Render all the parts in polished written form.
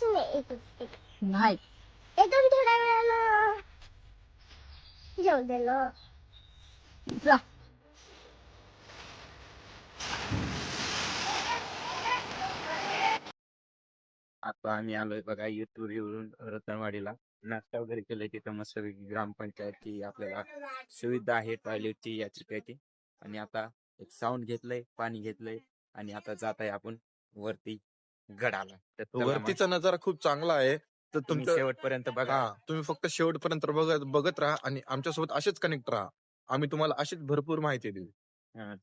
नाही एकदम थोड्या वेळानं जेवू दे ना. जा. आता आम्ही आलोय बघा येऊन रतनवाडीला. नाश्ता वगैरे केलाय तिथं मस्त ग्रामपंचायतची आपल्याला सुविधा आहे टॉयलेटची याची त्याची. आणि आता एक साऊंड घेतलंय, पाणी घेतलंय आणि आता जात आहे आपण वरती गडाला. तर चला मग वरतीचा नजारा खूप चांगला आहे. तर तुम्ही तुमचं शेवटपर्यंत बघा. तुम्ही फक्त शेवटपर्यंत बघत राहा आणि आमच्यासोबत असेच कनेक्ट राहा. आम्ही तुम्हाला अशीच भरपूर माहिती देऊ.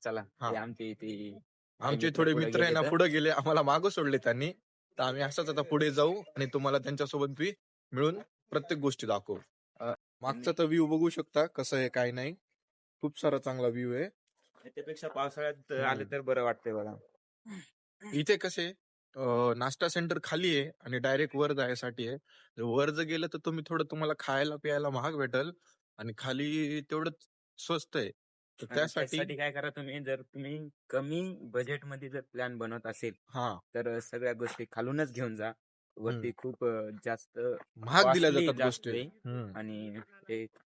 चला हा. ते आमचे ते आमचे मित्र थोडे पुढे मित्र आहे ना गेले तर. पुढे गेले, आम्हाला मागं सोडले त्यांनी. तर आम्ही असंच आता पुढे जाऊ आणि तुम्हाला त्यांच्यासोबत बी मिळून प्रत्येक गोष्टी दाखवू. मागचा तर व्ह्यू बघू शकता कसं आहे काय नाही. खूप सारा चांगला व्ह्यू आहे. त्यापेक्षा पावसाळ्यात आले तर बरं वाटतंय बघा. इथे कसे नाश्ता सेंटर खाली आहे आणि डायरेक्ट वर जायसाठी आहे. वर जर गेलं तर तुम्हाला खायला प्यायला महाग भेटल आणि खाली तेवढं स्वस्त आहे. तर त्यासाठी त्यासाठी काय करा तुम्ही, जर तुम्ही कमी बजेट मध्ये जर प्लॅन बनवत असेल तर सगळ्या गोष्टी खालूनच घेऊन जा. वरती खूप जास्त महाग दिल्या costly जातात जास्त गोष्टी. आहे. आणि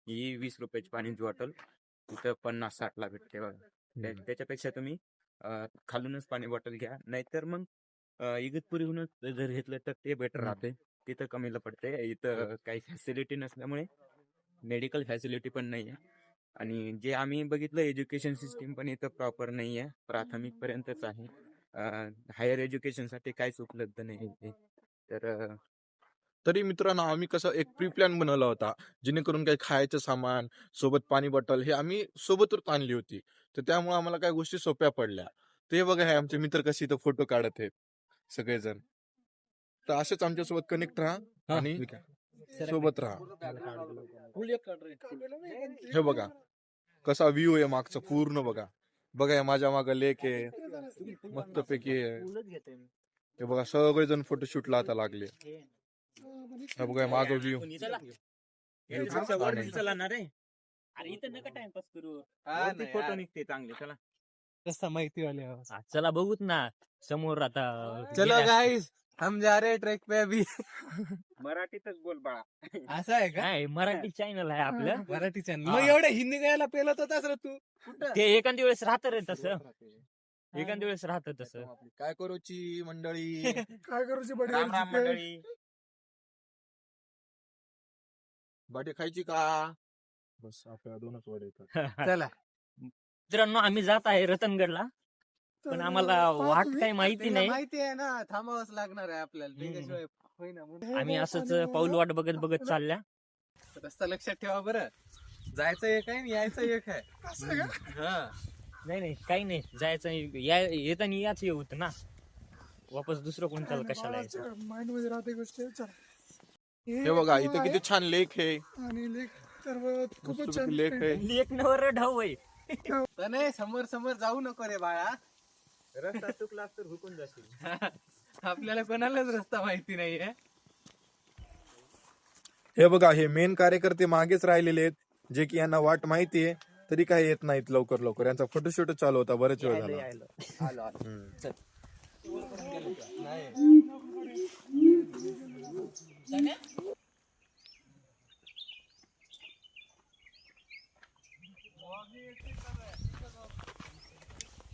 ही 20 रुपयाची पाण्याची बॉटल तिथं 50-60 ला भेटते बघा. त्याच्यापेक्षा तुम्ही खालूनच पाणी बॉटल घ्या. नाहीतर मग इगतपुरीहूनच जर घेतलं तर ते बेटर राहते. तिथं कमीला पडते. इथं काही फॅसिलिटी नसल्यामुळे मेडिकल फॅसिलिटी पण नाही आहे. आणि जे आम्ही बघितलं एज्युकेशन सिस्टीम पण इथं प्रॉपर नाही आहे. प्राथमिक पर्यंतच आहे. हायर एज्युकेशन साठी काहीच उपलब्ध नाही इथे. तर तरी मित्रांनो आम्ही कसं एक प्री प्लॅन बनवला होता, जेणेकरून काही खायचं सामान सोबत पाणी बॉटल हे आम्ही सोबतच आणली होती. तर त्यामुळे आम्हाला काही गोष्टी सोप्या पडल्या. ते बघा हे आमचे मित्र कसे इथं फोटो काढत आहेत सगळेजण. तर असेच आमच्यासोबत कनेक्ट राहा आणि सोबत राहा. हे बघा कसा व्ह्यू आहे मागचा पूर्ण बघा. बघा माझ्या मागं लेक आहे मस्तपैकी आहे. हे बघा सगळेजण फोटोशूटला आता लागले. हे बघा माझा व्ह्यू. चला ना रे. अरे इथं नका टाइमपास करू. फोटो निघते चांगले. चला कसं माहिती वाले हो. चला बघूत ना समोर आता. चलो गाइस हम जा रहे ट्रेक पे अभी. मराठीतच बोल बाळा. असं आहे का? काय मराठी चॅनल आहे आपलं. मराठी चॅनल. मग एवढं हिंदी गायला पेलत होतास रे तू. ते एखाद्या वेळेस राहत रे तसं. एखाद्या वेळेस राहत तसं. काय करूची मंडळी. काय करूची राम राम मंडळी. बाटी खायची का. बस आपल्या दोनच वर येतात. चला मित्रांनो आम्ही जात आहे रतनगडला. पण आम्हाला वाट काही माहिती नाही. माहिती आहे ना थांबावंच लागणार आहे आपल्याला. त्याच्याशिवाय होईना म्हणून. आम्ही असंच पाऊल वाट बघत बघत चालल्या. रस्ता लक्षात ठेवा बरं. जायचं एक आहे आणि यायचं एक आहे. हा नाही नाही काही नाही जायचं येताना याच होत ना. वापस दुसरं कोणत्याला कशाला यायचं. माइंड मध्ये राहते गोष्ट. हे बघा इथे किती छान लेक आहे. आणि लेक तर खूपच छान लेक आहे. एक नवर ढाऊ आहे. नाही समोर समोर जाऊ नको रे बाळा. रस्ता चुकला तर हुकून जाशील. आपल्याला कोणालाच रस्ता माहिती नाहीये. हे बघा हे मेन कार्यकर्ते मागेच राहिलेले आहेत, जे की यांना वाट माहिती आहे तरी काही येत नाहीत लवकर. यांचा फोटोशूट चालू होता बरेच वेळ झाला.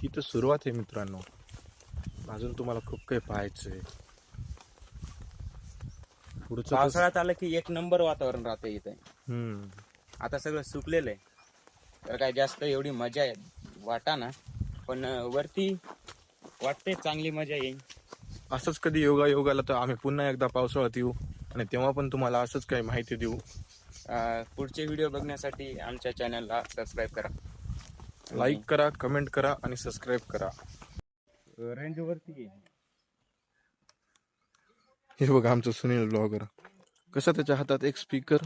ही तर सुरुवात आहे मित्रांनो. अजून तुम्हाला खूप काही पाहायचंय. पुढचं पावसाळ्यात आलं की एक नंबर वातावरण राहतं इथे. हम्म. आता सगळं सुकलेलं आहे तर काय जास्त एवढी मजा वाटा ना. पण वरती वाटते चांगली मजा येईल. असंच कधी योगाला तर आम्ही पुन्हा एकदा पावसाळ्यात येऊ आणि तेव्हा पण तुम्हाला असंच काही माहिती देऊ. पुढचे व्हिडिओ बघण्यासाठी आमच्या चॅनलला सबस्क्राईब करा, लाईक करा, कमेंट करा आणि सबस्क्राईब करा. रेंज वरती. हे बघा आमचं सुनील ब्लॉगर कसं त्याच्या हातात एक स्पीकर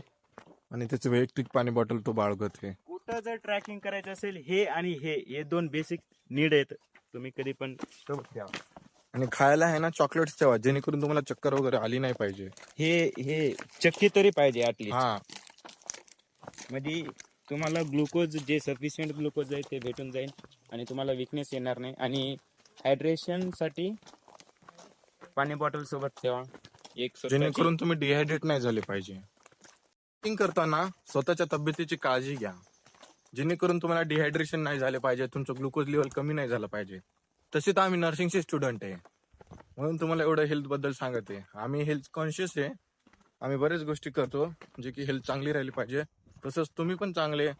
आणि त्याचं वैयक्तिक पाणी बॉटल तो बाळगत आहे. कुठं जर ट्रॅकिंग करायचं असेल हे आणि हे दोन बेसिक नीड आहेत. तुम्ही कधी पण सोबत ठेवा. आणि खायला आहे ना चॉकलेट्स ठेवा, जेणेकरून तुम्हाला चक्कर वगैरे आली नाही पाहिजे. हे चक्की तरी पाहिजे ऍटलीस्ट. हा म्हणजे तुम्हाला ग्लुकोज जे सफिशियंट ग्लुकोज आहे ते भेटून जाईल आणि तुम्हाला विकनेस येणार नाही. आणि हायड्रेशन साठी पाणी बॉटल सोबत ठेवा. एक स्वतःची- जेणेकरून तुम्ही डिहायड्रेट नाही झाले पाहिजे. ट्रेकिंग करताना स्वतःच्या तब्येतीची काळजी घ्या, जेणेकरून तुम्हाला डिहायड्रेशन नाही झाले पाहिजे, तुमचं ग्लुकोज लेवल कमी नाही झालं पाहिजे. तसे तर आम्ही नर्सिंगचे स्टुडंट आहे, म्हणून तुम्हाला एवढं हेल्थ बद्दल सांगत आहे. आम्ही हेल्थ कॉन्शियस आहे, आम्ही बरेच गोष्टी करतो जे की हेल्थ चांगली राहिली पाहिजे. तसंच तुम्ही पण चांगले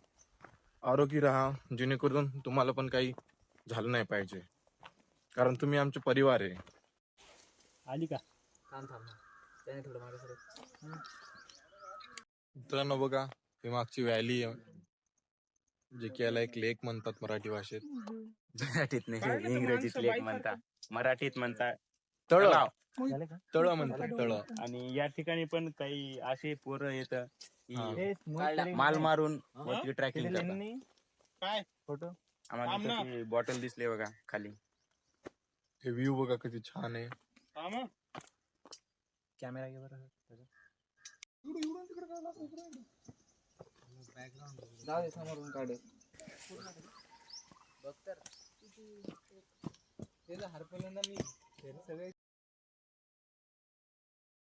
आरोग्य राहा, जेणेकरून तुम्हाला पण काही झालं नाही पाहिजे, कारण तुम्ही आमचे परिवार आहे. आली का? मित्रांनो बघा, ही मागची व्हॅली आहे, जे की याला एक लेक म्हणतात मराठी भाषेत. मराठीत नाही, इंग्रजीत लेक म्हणता, मराठीत म्हणता तळ तलाव. तळ म्हणतात तळ. आणि या ठिकाणी पण काही असे पोरं येतं हा. की माल मारून ट्रॅकिंग करतात. काय फोटो आम्हाला इथं ती बॉटल दिसली बघा खाली. हे व्ह्यू बघा किती छान आहे. कॅमेरा घे बरं. जाऊ दे, समोरून काढ. हरपलं ना मी, सगळे